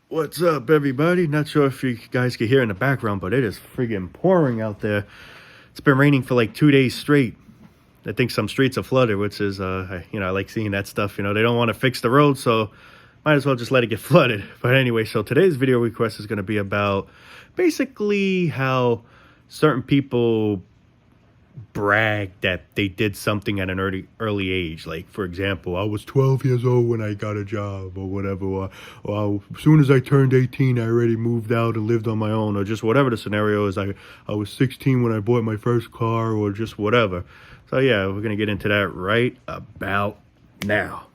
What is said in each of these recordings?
What's up, everybody? Not sure if you guys can hear in the background, but it is friggin' pouring out there. It's been raining for like 2 days straight. I think some streets are flooded, which is, I like seeing that stuff. They don't want to fix the road, so might as well just let it get flooded. But anyway, so today's video request is going to be about basically how certain people brag that they did something at an early age. Like, for example, I was 12 years old when I got a job, or whatever, or as soon as I turned 18 I already moved out and lived on my own, or just whatever the scenario is. I was 16 when I bought my first car, or just whatever. So yeah, we're gonna get into that right about now.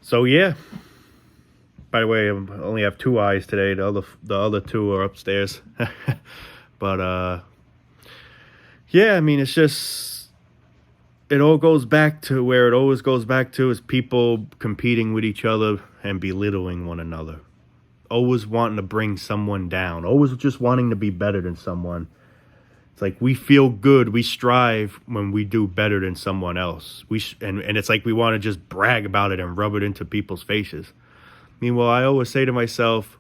So yeah, by the way, I only have two eyes today. The other two are upstairs. But yeah, I mean, it's just, it all goes back to where it always goes back to, is people competing with each other and belittling one another. Always wanting to bring someone down. Always just wanting to be better than someone. It's like we feel good, we strive when we do better than someone else. And it's like we want to just brag about it and rub it into people's faces. Meanwhile, I always say to myself,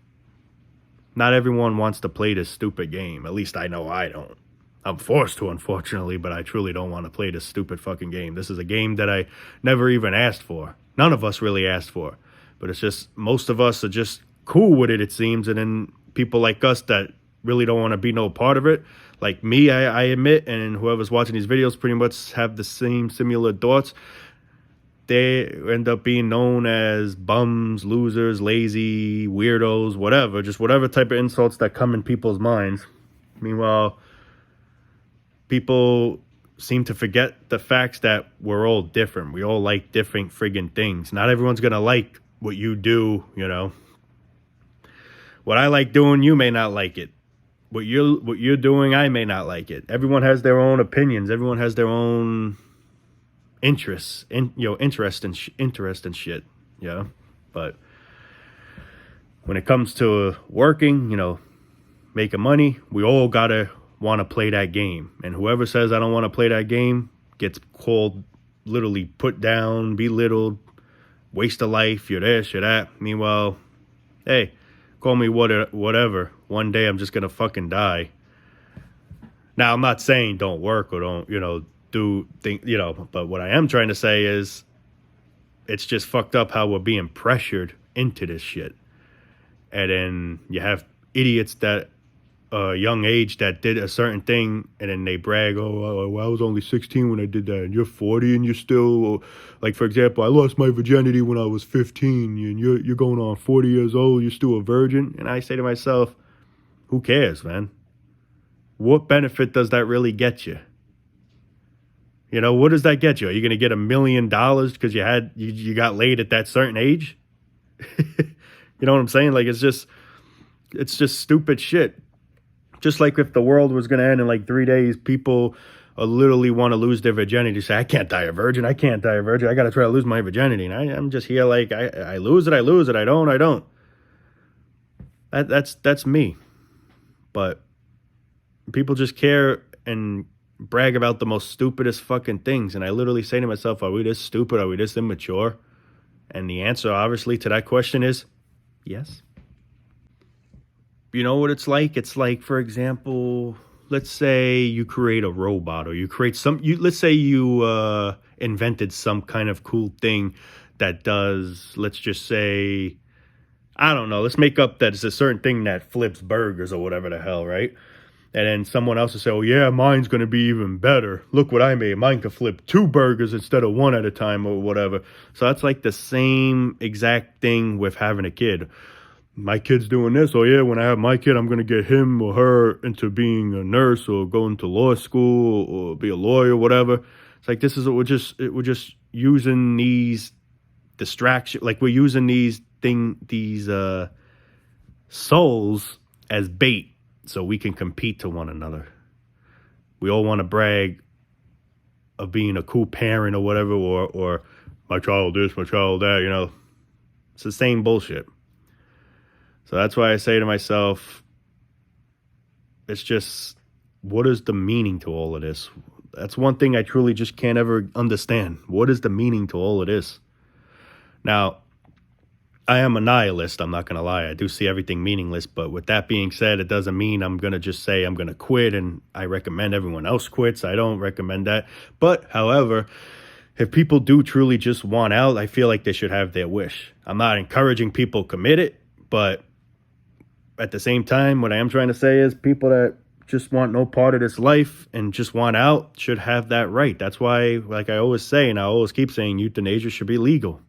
not everyone wants to play this stupid game. At least I know I don't. I'm forced to, unfortunately, but I truly don't want to play this stupid fucking game. This is a game that I never even asked for. None of us really asked for. But it's just, most of us are just cool with it, it seems. And then people like us that really don't want to be no part of it, like me, I admit, and whoever's watching these videos pretty much have the same similar thoughts. They end up being known as bums, losers, lazy, weirdos, whatever. Just whatever type of insults that come in people's minds. Meanwhile, people seem to forget the facts that we're all different. We all like different friggin' things. Not everyone's gonna like what you do, What I like doing, you may not like it. What you're doing, I may not like it. Everyone has their own opinions. Everyone has their own interests, interest in shit, But when it comes to working, making money, we all gotta want to play that game. And whoever says I don't want to play that game gets called, literally put down, belittled, waste of life, you're this, you're that. Meanwhile, hey, call me whatever. One day I'm just gonna fucking die. Now, I'm not saying don't work or don't, do things, but what I am trying to say is it's just fucked up how we're being pressured into this shit. And then you have idiots that young age that did a certain thing, and then they brag, oh, I was only 16 when I did that, and you're 40 and you're still, like, for example, I lost my virginity when I was 15, and you're going on 40 years old, you're still a virgin. And I say to myself, who cares, man? What benefit does that really get you? What does that get you? Are you going to get $1 million because you got laid at that certain age? You know what I'm saying? Like, it's just stupid shit. Just like if the world was going to end in like 3 days, people literally want to lose their virginity. Say, I can't die a virgin. I can't die a virgin. I got to try to lose my virginity. And I'm just here like, I lose it. I lose it. I don't. That's me. But people just care and brag about the most stupidest fucking things. And I literally say to myself, are we this stupid? Are we this immature? And the answer, obviously, to that question is yes. You know what it's like? It's like, for example, let's say you create a robot, or you create let's say you invented some kind of cool thing that does, let's just say, I don't know, let's make up that it's a certain thing that flips burgers or whatever the hell, right? And then someone else will say, oh yeah, mine's going to be even better. Look what I made. Mine can flip 2 burgers instead of 1 at a time, or whatever. So that's like the same exact thing with having a kid. my kid's doing this. Oh yeah, when I have my kid, I'm gonna get him or her into being a nurse or going to law school or be a lawyer, whatever. It's like this is we're just using these distraction, like we're using these souls as bait so we can compete to one another. We all want to brag of being a cool parent or whatever, or my child this, my child that. It's the same bullshit. So that's why I say to myself, it's just, what is the meaning to all of this? That's one thing I truly just can't ever understand. What is the meaning to all of this? Now, I am a nihilist, I'm not going to lie. I do see everything meaningless, but with that being said, it doesn't mean I'm going to just say I'm going to quit and I recommend everyone else quits. I don't recommend that. But, however, if people do truly just want out, I feel like they should have their wish. I'm not encouraging people to commit it, but at the same time, what I am trying to say is people that just want no part of this life and just want out should have that right. That's why, like I always say, and I always keep saying, euthanasia should be legal.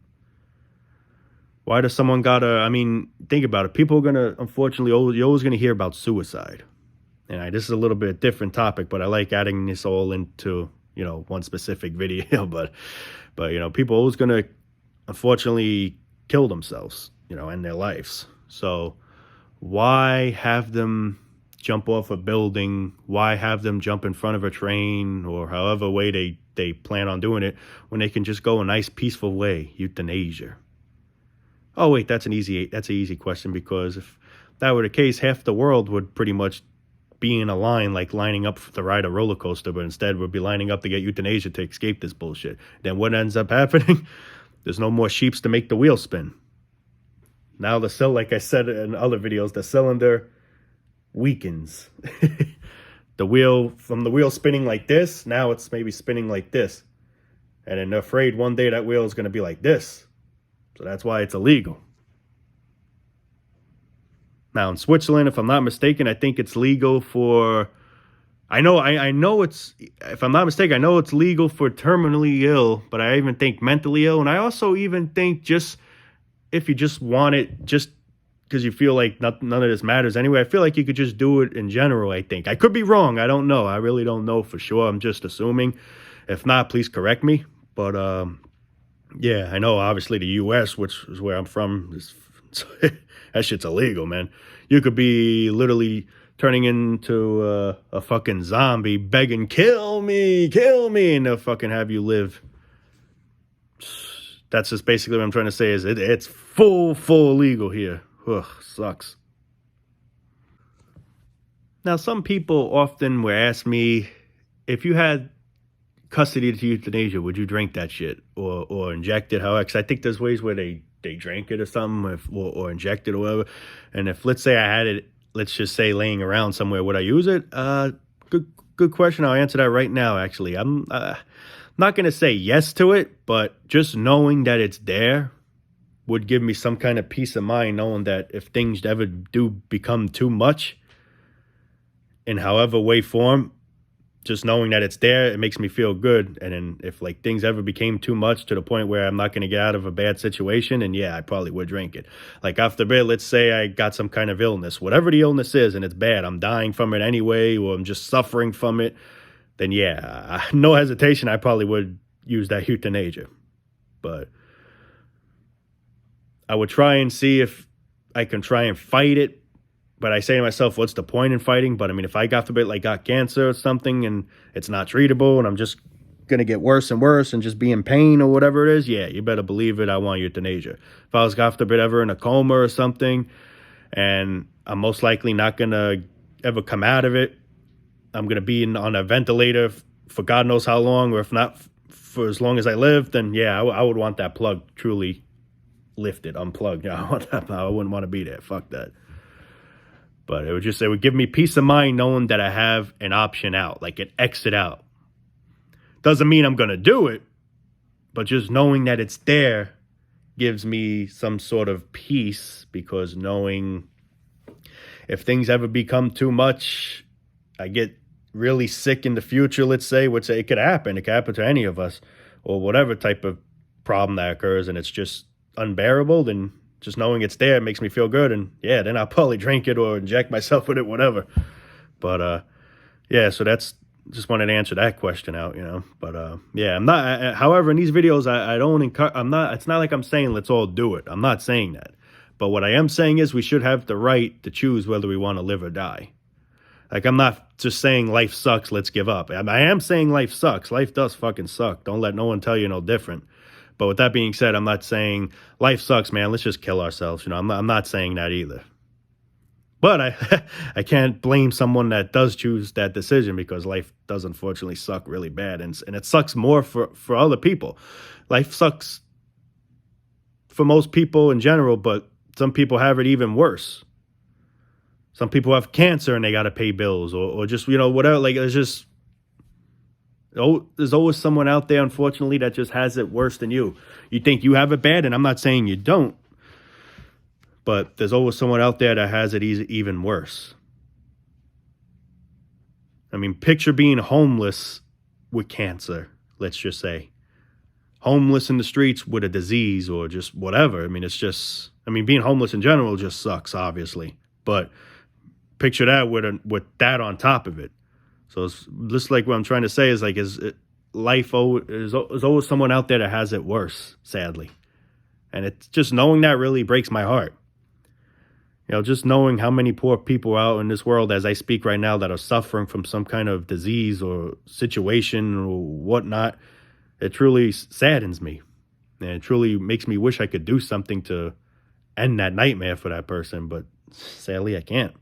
Why does someone think about it. People are going to, unfortunately, you're always going to hear about suicide. And this is a little bit of a different topic, but I like adding this all into, one specific video. But people are always going to, unfortunately, kill themselves, end their lives. So why have them jump off a building? Why have them jump in front of a train or however way they plan on doing it when they can just go a nice, peaceful way, euthanasia? Oh, wait, that's an easy question, because if that were the case, half the world would pretty much be in a line, like lining up to ride a roller coaster, but instead would be lining up to get euthanasia to escape this bullshit. Then what ends up happening? There's no more sheeps to make the wheel spin. Now like I said in other videos, the cylinder weakens. The wheel spinning like this, now it's maybe spinning like this. And then they're afraid one day that wheel is going to be like this. So that's why it's illegal. Now in Switzerland, if I'm not mistaken, I think it's legal for, I know it's, if I'm not mistaken, I know it's legal for terminally ill, but I even think mentally ill. And I also even think just, if you just want it, just because you feel like none of this matters anyway, I feel like you could just do it in general, I think. I could be wrong. I don't know. I really don't know for sure. I'm just assuming. If not, please correct me. But, yeah, I know, obviously, the U.S., which is where I'm from, that shit's illegal, man. You could be literally turning into a fucking zombie begging, kill me, and they'll fucking have you live. That's just basically what I'm trying to say, is it's full illegal here. Ugh, sucks. Now, some people often will ask me, if you had custody to euthanasia, would you drink that shit or inject it? However, 'cause I think there's ways where they drank it or something, or inject it or whatever. And if, let's say I had it, let's just say laying around somewhere, would I use it? Good question. I'll answer that right now, actually. I'm not going to say yes to it, but just knowing that it's there would give me some kind of peace of mind, knowing that if things ever do become too much, in however way form, just knowing that it's there, it makes me feel good. And then if like things ever became too much to the point where I'm not going to get out of a bad situation, and yeah, I probably would drink it. Like after bed, let's say I got some kind of illness, whatever the illness is, and it's bad, I'm dying from it anyway, or I'm just suffering from it, then yeah, no hesitation, I probably would use that euthanasia. But I would try and see if I can try and fight it. But I say to myself, what's the point in fighting? But I mean, if I got cancer or something and it's not treatable and I'm just going to get worse and worse and just be in pain or whatever it is, yeah, you better believe it, I want euthanasia. If I was ever in a coma or something and I'm most likely not going to ever come out of it, I'm going to be on a ventilator for God knows how long, or if not for as long as I live, then yeah, I would want that plug truly lifted, unplugged. Yeah, I wouldn't want to be there. Fuck that. But it would give me peace of mind knowing that I have an option out, like an exit out. Doesn't mean I'm going to do it, but just knowing that it's there gives me some sort of peace, because knowing if things ever become too much, I get really sick in the future, let's say, which it could happen. It could happen to any of us, or whatever type of problem that occurs, and it's just unbearable, then just knowing it's there makes me feel good. And yeah, then I'll probably drink it or inject myself with it, whatever. But yeah, so that's just wanted to answer that question out, But yeah, I'm not. However, in these videos, I don't encourage. I'm not. It's not like I'm saying let's all do it. I'm not saying that. But what I am saying is we should have the right to choose whether we want to live or die. Like, I'm not just saying life sucks, let's give up. I am saying life sucks. Life does fucking suck. Don't let no one tell you no different. But with that being said, I'm not saying life sucks, man. Let's just kill ourselves. I'm not saying that either. But I can't blame someone that does choose that decision, because life does unfortunately suck really bad. And it sucks more for other people. Life sucks for most people in general, but some people have it even worse. Some people have cancer and they got to pay bills or just, whatever. Like, there's always someone out there, unfortunately, that just has it worse than you. You think you have it bad, and I'm not saying you don't, but there's always someone out there that has it even worse. I mean, picture being homeless with cancer, let's just say. Homeless in the streets with a disease or just whatever. I mean, being homeless in general just sucks, obviously. But picture that with that on top of it. So it's just like what I'm trying to say is like, life is always someone out there that has it worse, sadly. And it's just knowing that really breaks my heart. Just knowing how many poor people out in this world as I speak right now that are suffering from some kind of disease or situation or whatnot, it truly saddens me. And it truly makes me wish I could do something to end that nightmare for that person. But sadly, I can't.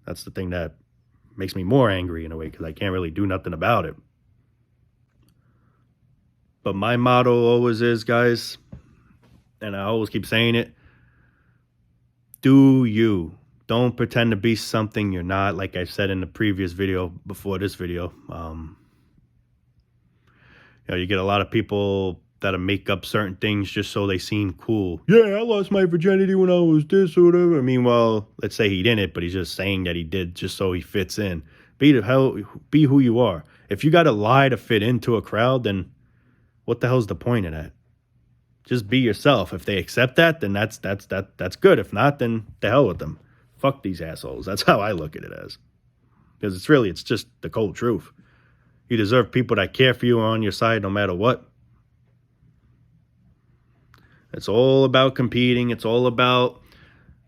That's the thing that makes me more angry in a way, because I can't really do nothing about it. But my motto always is, guys, and I always keep saying it, do you. Don't pretend to be something you're not, like I said in the previous video before this video. You get a lot of people that make up certain things just so they seem cool. Yeah, I lost my virginity when I was this or whatever. Meanwhile, let's say he didn't, but he's just saying that he did just so he fits in. Be who you are. If you got to lie to fit into a crowd, then what the hell's the point of that? Just be yourself. If they accept that, then that's good. If not, then the hell with them. Fuck these assholes. That's how I look at it as. Because it's just the cold truth. You deserve people that care for you on your side no matter what. It's all about competing. It's all about,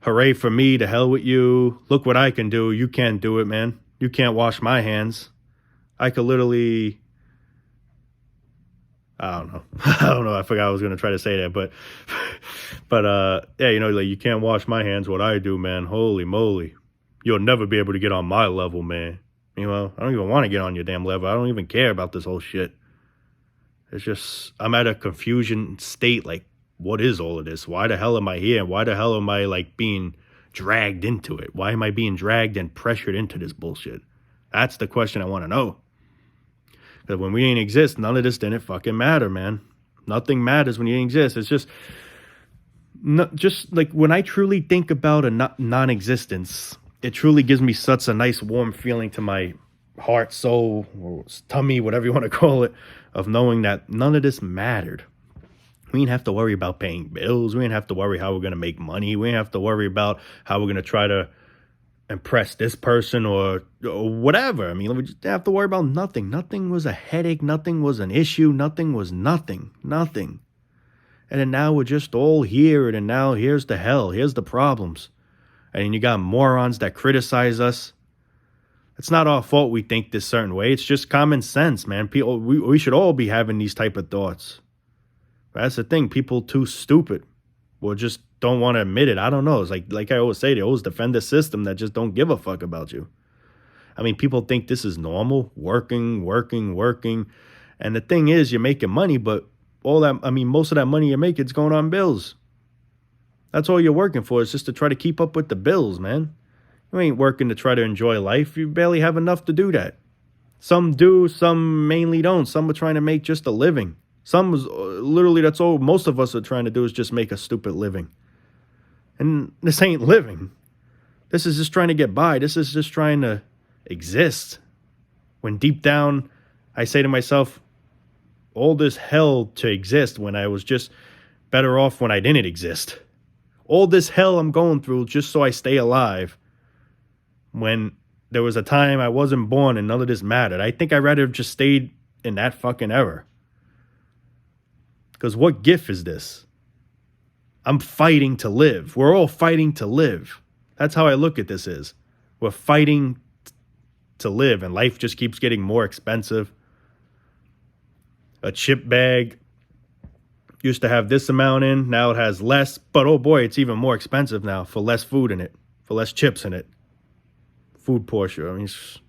hooray for me, to hell with you. Look what I can do. You can't do it, man. You can't wash my hands. I could literally, I don't know. I forgot I was going to try to say that, but yeah, like, you can't wash my hands what I do, man. Holy moly. You'll never be able to get on my level, man. I don't even want to get on your damn level. I don't even care about this whole shit. It's just, I'm at a confusion state, like, what is all of this? Why the hell am I here? Why the hell am I, like, being dragged into it? Why am I being dragged and pressured into this bullshit? That's the question I want to know. Because when we didn't exist, none of this didn't fucking matter, man. Nothing matters when you didn't exist. It's just like when I truly think about a non-existence, it truly gives me such a nice warm feeling to my heart, soul, or tummy, whatever you want to call it, of knowing that none of this mattered. We didn't have to worry about paying bills. We didn't have to worry how we're going to make money. We didn't have to worry about how we're going to try to impress this person or whatever. I mean, we just have to worry about nothing. Nothing was a headache. Nothing was an issue. Nothing was nothing. And then now we're just all here. And now here's the hell. Here's the problems. And then you got morons that criticize us. It's not our fault we think this certain way. It's just common sense, man. People, we should all be having these type of thoughts. But that's the thing. People too stupid or just don't want to admit it. I don't know. It's like I always say, they always defend the system that just don't give a fuck about you. I mean, people think this is normal, working. And the thing is, you're making money, but most of that money you're making is going on bills. That's all you're working for, is just to try to keep up with the bills, man. You ain't working to try to enjoy life. You barely have enough to do that. Some do, some mainly don't. Some are trying to make just a living. Some is literally, that's all most of us are trying to do, is just make a stupid living. And this ain't living. This is just trying to get by. This is just trying to exist. When deep down, I say to myself, all this hell to exist when I was just better off when I didn't exist. all this hell I'm going through just so I stay alive, when there was a time I wasn't born and none of this mattered. I think I'd rather have just stayed in that fucking era. Because what gift is this? I'm fighting to live. We're all fighting to live. That's how I look at this is. We're fighting to live, and life just keeps getting more expensive. A chip bag used to have this amount in, now it has less, but oh boy, it's even more expensive now for less food in it, for less chips in it. Food portion. I mean, that's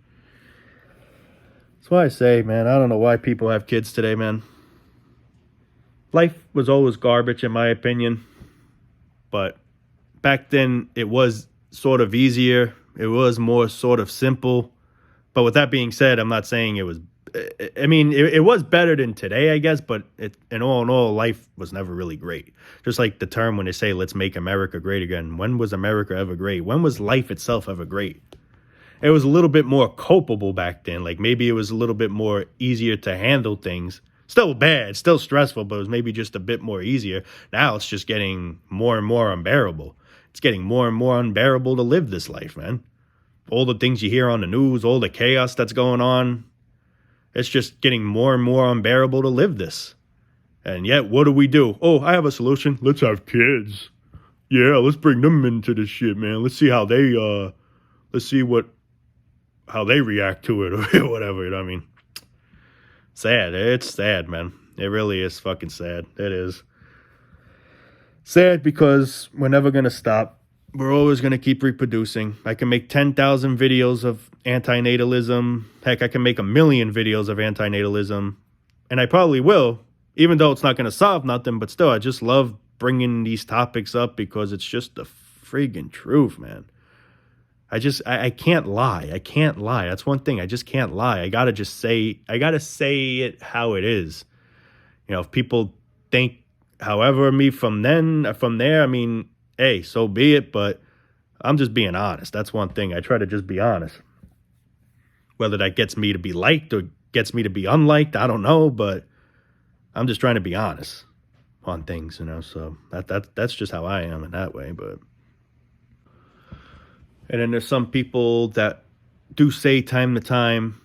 why I say, man, I don't know why people have kids today, man. Life was always garbage, in my opinion. But back then, it was sort of easier. It was more sort of simple. But with that being said, I'm not saying it was... I mean, it was better than today, I guess. But in all, life was never really great. Just like the term when they say, let's make America great again. When was America ever great? When was life itself ever great? It was a little bit more copable back then. Like maybe it was a little bit more easier to handle things. Still bad, still stressful, but it was maybe just a bit more easier. Now it's just getting more and more unbearable. It's getting more and more unbearable to live this life, man. All the things you hear on the news, all the chaos that's going on, it's just getting more and more unbearable to live this. And yet, what do? Oh, I have a solution. Let's have kids. Yeah, let's bring them into this shit, man. Let's see how they, how they react to it or whatever, you know what I mean? Sad. It's sad, man. It really is fucking sad. It is. Sad because we're never going to stop. We're always going to keep reproducing. I can make 10,000 videos of anti-natalism. Heck, I can make 1,000,000 videos of anti-natalism. And I probably will, even though it's not going to solve nothing. But still, I just love bringing these topics up because it's just the friggin' truth, man. I can't lie. I can't lie. That's one thing. I just can't lie. I got to say it how it is. You know, if people think however of me from there, I mean, hey, so be it. But I'm just being honest. That's one thing. I try to just be honest. Whether that gets me to be liked or gets me to be unliked, I don't know. But I'm just trying to be honest on things, you know. So that's just how I am in that way. But. And then there's some people that do say time to time,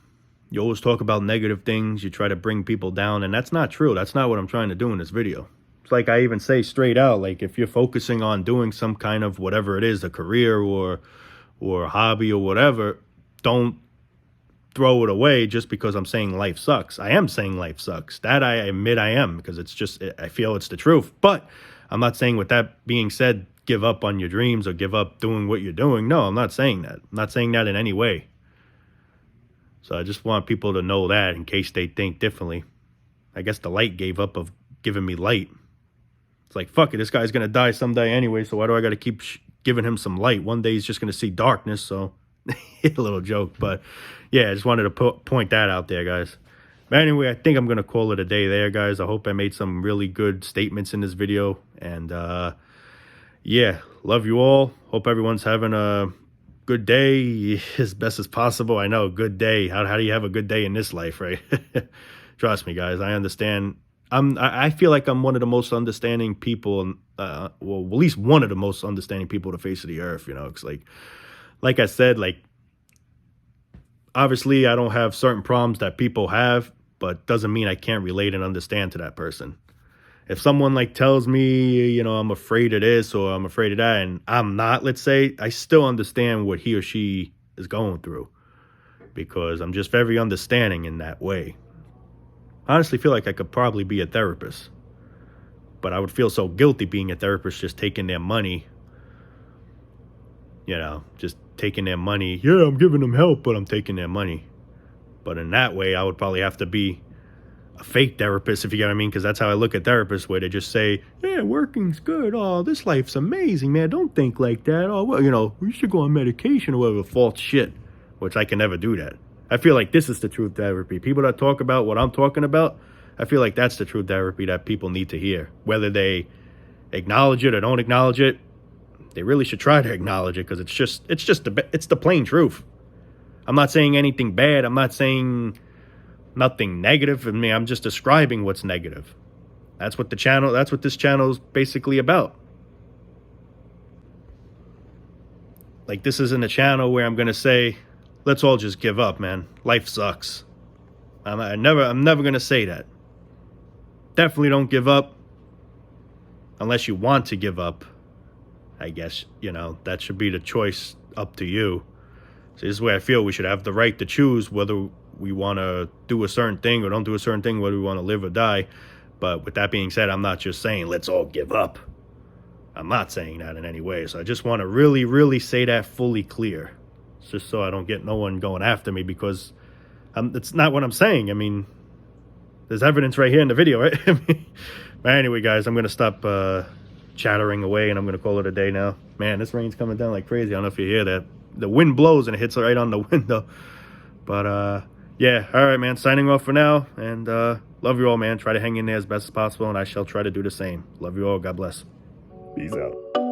you always talk about negative things, you try to bring people down, and that's not true. That's not what I'm trying to do in this video. It's like I even say straight out, like if you're focusing on doing some kind of whatever it is, a career or a hobby or whatever, don't throw it away just because I'm saying life sucks. I am saying life sucks. That I admit I am, because it's just, I feel it's the truth. But I'm not saying, with that being said, give up on your dreams or give up doing what you're doing. No, I'm not saying that. I'm not saying that in any way. So I just want people to know that in case they think differently. I guess the light gave up of giving me light. It's like, fuck it, this guy's going to die someday anyway, so why do I got to keep giving him some light? One day he's just going to see darkness, so a little joke. But yeah, I just wanted to point that out there, guys. But anyway, I think I'm going to call it a day there, guys. I hope I made some really good statements in this video. And yeah, love you all. Hope everyone's having a good day as best as possible. I know, good day. How do you have a good day in this life, right? Trust me, guys. I understand. I feel like I'm one of the most understanding people, well, at least one of the most understanding people on the face of the earth, you know. It's like I said, like, obviously I don't have certain problems that people have, but doesn't mean I can't relate and understand to that person. If someone like tells me, you know, I'm afraid of this or I'm afraid of that, and I'm not, let's say, I still understand what he or she is going through, because I'm just very understanding in that way. I honestly feel like I could probably be a therapist, but I would feel so guilty being a therapist, just taking their money, you know, just taking their money. Yeah, I'm giving them help, but I'm taking their money. But in that way, I would probably have to be a fake therapist, if you get what I mean, because that's how I look at therapists, where they just say, yeah, working's good. Oh, this life's amazing, man. Don't think like that. Oh, well, you know, you should go on medication or whatever, false shit, which I can never do that. I feel like this is the true therapy. People that talk about what I'm talking about, I feel like that's the true therapy that people need to hear. Whether they acknowledge it or don't acknowledge it, they really should try to acknowledge it, because it's the plain truth. I'm not saying anything bad. I'm not saying nothing negative. I mean, I'm just describing what's negative. That's what this channel is basically about. Like, this isn't a channel where I'm going to say, let's all just give up, man. Life sucks. I'm never going to say that. Definitely don't give up unless you want to give up. I guess, you know, that should be the choice up to you. So this is where I feel we should have the right to choose whether we want to do a certain thing or don't do a certain thing, whether we want to live or die. But with that being said, I'm not just saying let's all give up. I'm not saying that in any way. So I just want to really, really say that fully clear. It's just so I don't get no one going after me, because it's not what I'm saying. I mean, there's evidence right here in the video, right? But anyway, guys, I'm going to stop chattering away, and I'm going to call it a day now. Man, this rain's coming down like crazy. I don't know if you hear that. The wind blows and it hits right on the window. But yeah, all right, man, signing off for now. And love you all, man. Try to hang in there as best as possible, and I shall try to do the same. Love you all. God bless. Peace out.